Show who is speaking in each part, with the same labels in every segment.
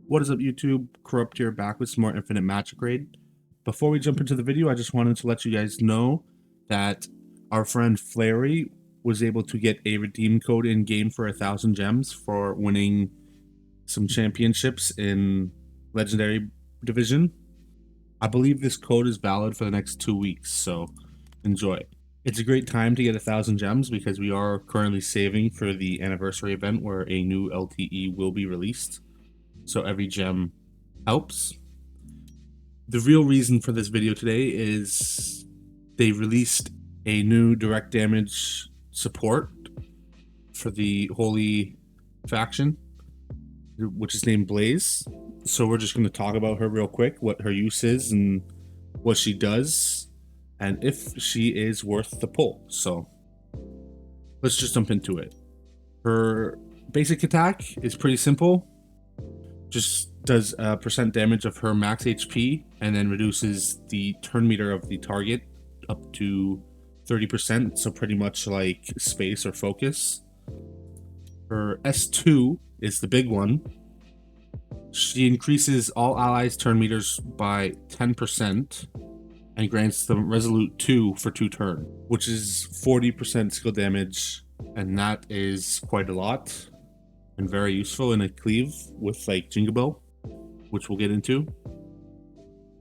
Speaker 1: What is up, YouTube? Corrupt here, back with some more Infinite Magicraid. Before we jump into the video, I just wanted to let you guys know that our friend Flary was able to get a redeem code in game for 1,000 gems for winning some championships in Legendary Division. I believe this code is valid for the next 2 weeks, so enjoy. It's a great time to get 1,000 gems because we are currently saving for the anniversary event where a new LTE will be released. So every gem helps. The real reason for this video today is they released a new direct damage support for the Holy faction, which is named Blaze. So we're just going to talk about her real quick, what her use is and what she does, and if she is worth the pull. So let's just jump into it. Her basic attack is pretty simple. Just does percent damage of her max HP and then reduces the turn meter of the target up to 30%, so pretty much like space or focus. Her S2 is the big one. She increases all allies' turn meters by 10% and grants them Resolute 2 for 2 turns, which is 40% skill damage, and that is quite a lot and very useful in a cleave with like Jingle Bell, which we'll get into.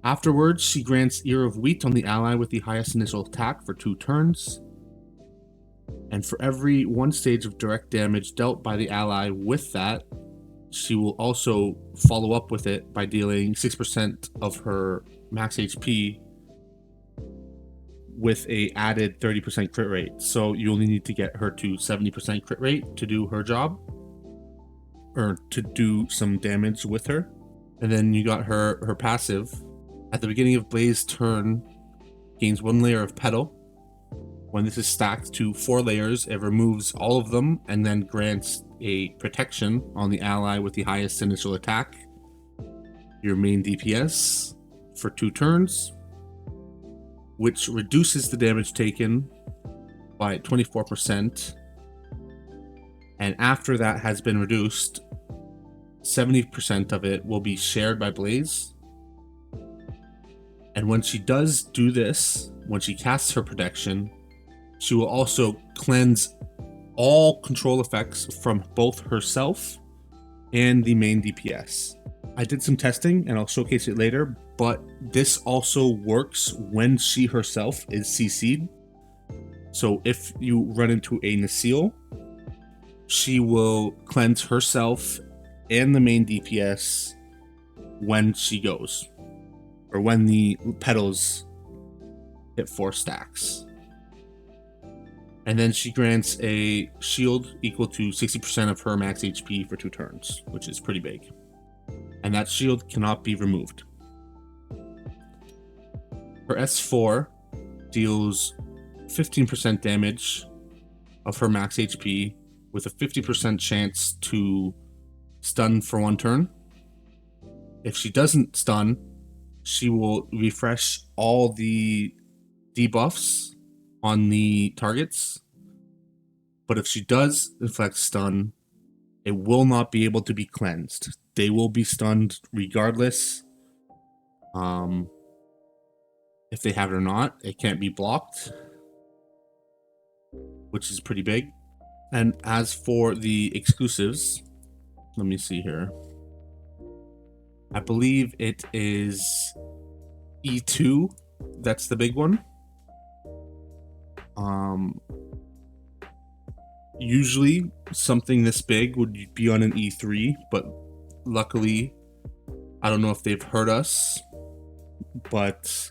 Speaker 1: Afterwards, she grants Ear of Wheat on the ally with the highest initial attack for 2 turns. And for every 1 stage of direct damage dealt by the ally with that, she will also follow up with it by dealing 6% of her max HP with a added 30% crit rate. So you only need to get her to 70% crit rate to do her job, or to do some damage with her. And then you got her passive. At the beginning of Blaze's turn, gains 1 layer of petal. When this is stacked to 4 layers, it removes all of them and then grants a protection on the ally with the highest initial attack, your main DPS, for 2 turns, which reduces the damage taken by 24%. And after that has been reduced, 70% of it will be shared by Blaze. And when she does do this, when she casts her protection, she will also cleanse all control effects from both herself and the main DPS. I did some testing and I'll showcase it later, but this also works when she herself is CC'd. So if you run into a Nacil, she will cleanse herself and the main DPS when she goes, or when the petals hit 4 stacks. And then she grants a shield equal to 60% of her max HP for 2 turns, which is pretty big. And that shield cannot be removed. Her S4 deals 15% damage of her max HP with a 50% chance to stun for 1 turn. If she doesn't stun, she will refresh all the debuffs on the targets. But if she does inflict stun, it will not be able to be cleansed. They will be stunned regardless. If they have it or not, it can't be blocked, which is pretty big. And as for the exclusives, let me see here. I believe it is E2. That's the big one. Usually something this big would be on an E3, but luckily, I don't know if they've heard us, but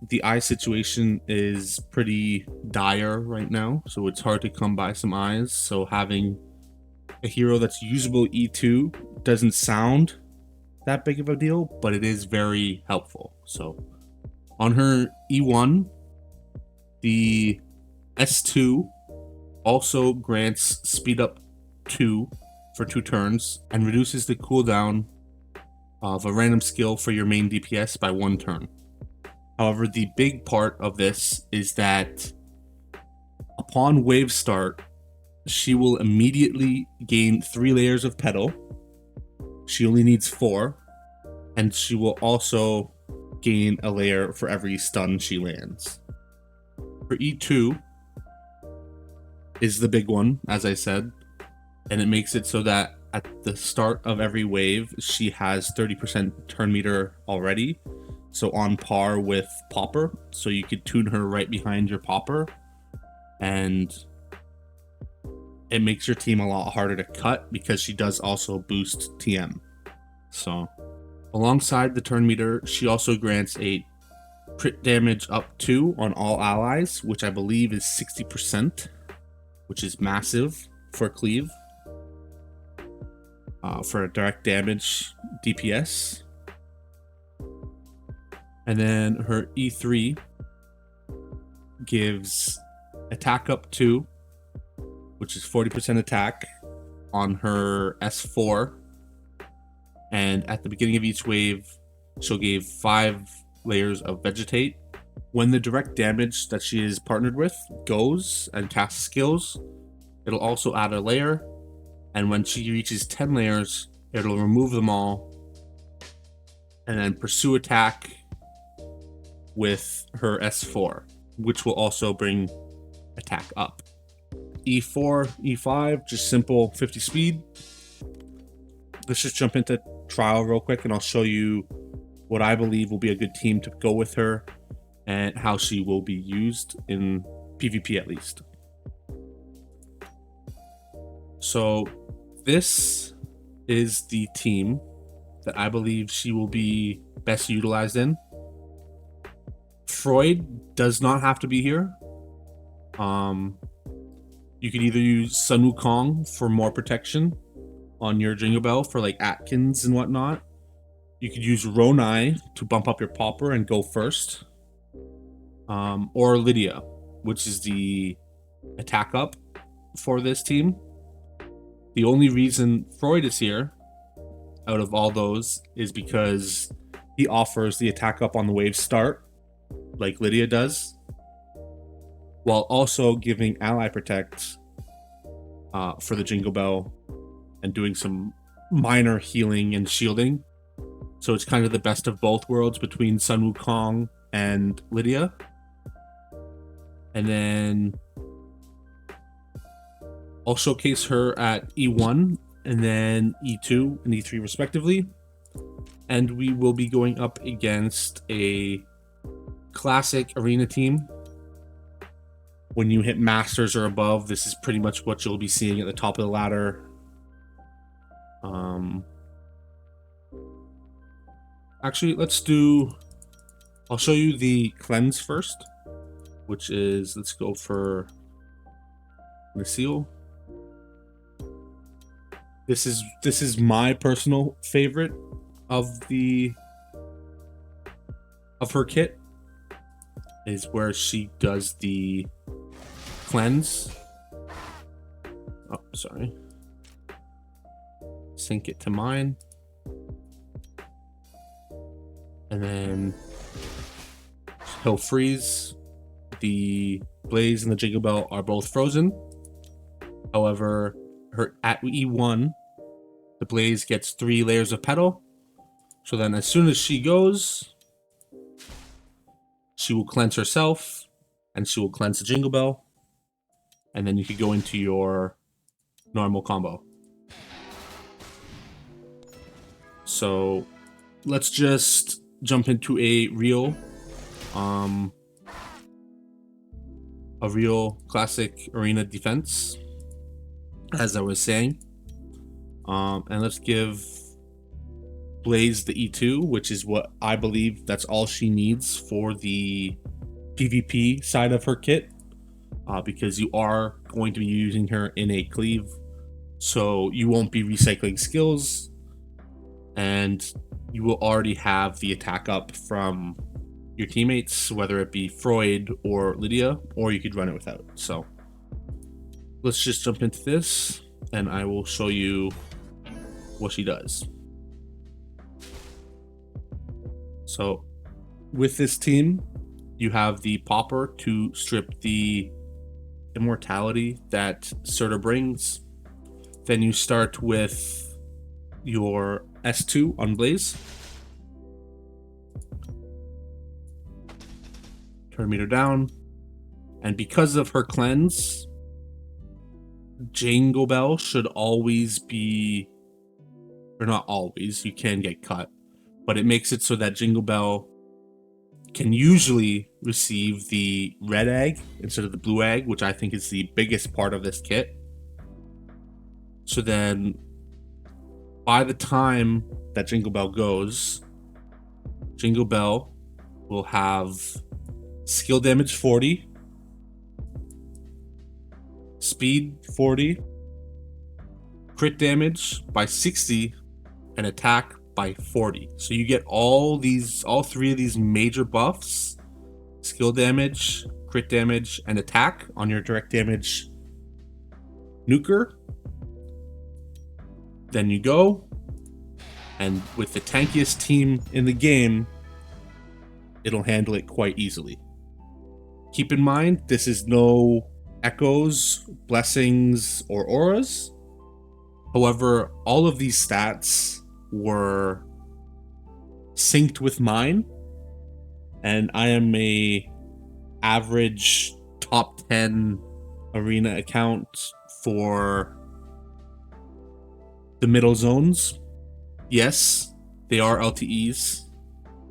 Speaker 1: the eye situation is pretty dire right now, so it's hard to come by some eyes. So having a hero that's usable E2 doesn't sound that big of a deal, but it is very helpful. So on her E1, the S2 also grants speed up 2 for 2 turns and reduces the cooldown of a random skill for your main DPS by 1 turn. However, the big part of this is that upon wave start, she will immediately gain 3 layers of petal She only needs 4, and she will also gain a layer for every stun she lands. Her E2 is the big one, as I said, and it makes it so that at the start of every wave, she has 30% turn meter already, so on par with Popper, so you could tune her right behind your Popper, and it makes your team a lot harder to cut because she does also boost TM. So alongside the turn meter, she also grants a crit damage up 2 on all allies, which I believe is 60%, which is massive for cleave, for a direct damage DPS. And then her E3 gives attack up 2, which is 40% attack on her S4. And at the beginning of each wave, she'll give 5 layers of vegetate. When the direct damage that she is partnered with goes and casts skills, it'll also add a layer. And when she reaches 10 layers, it'll remove them all and then pursue attack with her S4, which will also bring attack up. E4, E5, just simple 50 speed. Let's just jump into trial real quick and I'll show you what I believe will be a good team to go with her and how she will be used in PvP at least. So this is the team that I believe she will be best utilized in. Freud does not have to be here. You could either use Sun Wukong for more protection on your Jingle Bell for like Atkins and whatnot. You could use Ronai to bump up your Popper and go first. Or Lydia, which is the attack up for this team. The only reason Freud is here out of all those is because he offers the attack up on the wave start, like Lydia does, while also giving ally protect for the Jingle Bell and doing some minor healing and shielding. So it's kind of the best of both worlds between Sun Wukong and Lydia. And then I'll showcase her at E1 and then E2 and E3 respectively. And we will be going up against a classic arena team. When you hit Masters or above, this is pretty much what you'll be seeing at the top of the ladder. Actually, I'll show you the cleanse first, which is, let's go for Lucille. This is my personal favorite of her kit, is where she does the cleanse. Oh, sorry. Sync it to mine. And then he'll freeze. The Blaze and the Jingle Bell are both frozen. However, at E1, the Blaze gets 3 layers of petal. So then as soon as she goes, she will cleanse herself and she will cleanse the Jingle Bell. And then you could go into your normal combo. So let's just jump into a real classic arena defense, as I was saying. And let's give Blaze the E2, which is what I believe that's all she needs for the PvP side of her kit, because you are going to be using her in a cleave, so you won't be recycling skills, and you will already have the attack up from your teammates, whether it be Freud or Lydia, or you could run it without. So let's just jump into this and I will show you what she does. So with this team, you have the Popper to strip the immortality that Serta brings. Then you start with your S2 on Blaze. Turn meter down. And because of her cleanse, Jingle Bell should always be, or not always, you can get cut, but it makes it so that Jingle Bell can usually receive the red egg instead of the blue egg, which I think is the biggest part of this kit. So then by the time that Jingle Bell goes, Jingle Bell will have skill damage 40, speed 40, crit damage by 60, and attack by 40. So you get all three of these major buffs: skill damage, crit damage, and attack on your direct damage nuker. Then you go, and with the tankiest team in the game, it'll handle it quite easily. Keep in mind, this is no echoes, blessings, or auras. However, all of these stats were synced with mine, and I am a average top 10 arena account for the middle zones. Yes, they are LTEs.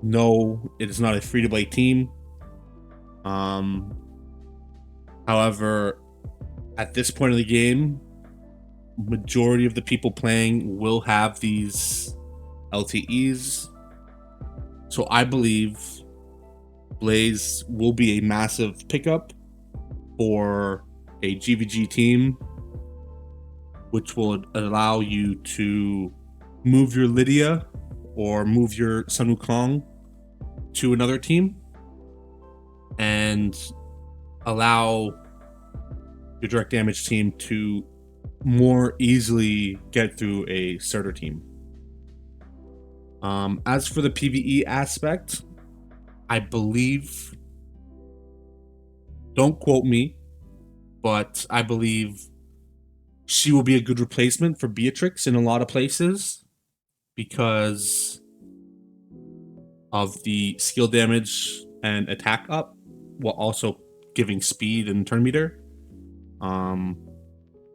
Speaker 1: No, it is not a free-to-play team. However, at this point of the game, majority of the people playing will have these LTEs. So I believe Blaze will be a massive pickup for a GVG team, which will allow you to move your Lydia or move your Sun Wukong to another team and allow your direct damage team to more easily get through a starter team. As for the PvE aspect, I believe, don't quote me, but I believe she will be a good replacement for Beatrix in a lot of places because of the skill damage and attack up, while also giving speed and turn meter.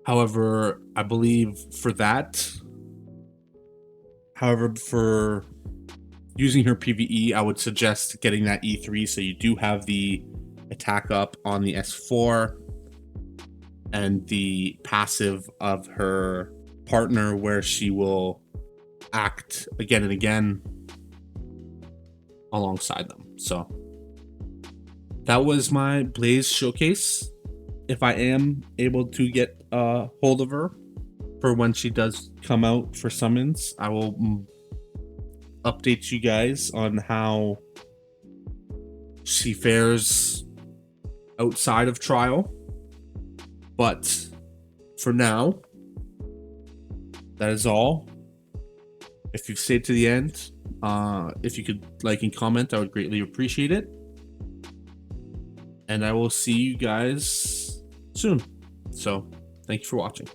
Speaker 1: However, I believe for that, for using her PvE, I would suggest getting that E3 so you do have the attack up on the S4 and the passive of her partner where she will act again and again alongside them. So that was my Blaze showcase. If I am able to get a hold of her for when she does come out for summons, I will update you guys on how she fares outside of trial. But for now, that is all. If you've stayed to the end, if you could like and comment, I would greatly appreciate it. And I will see you guys soon. So, thank you for watching.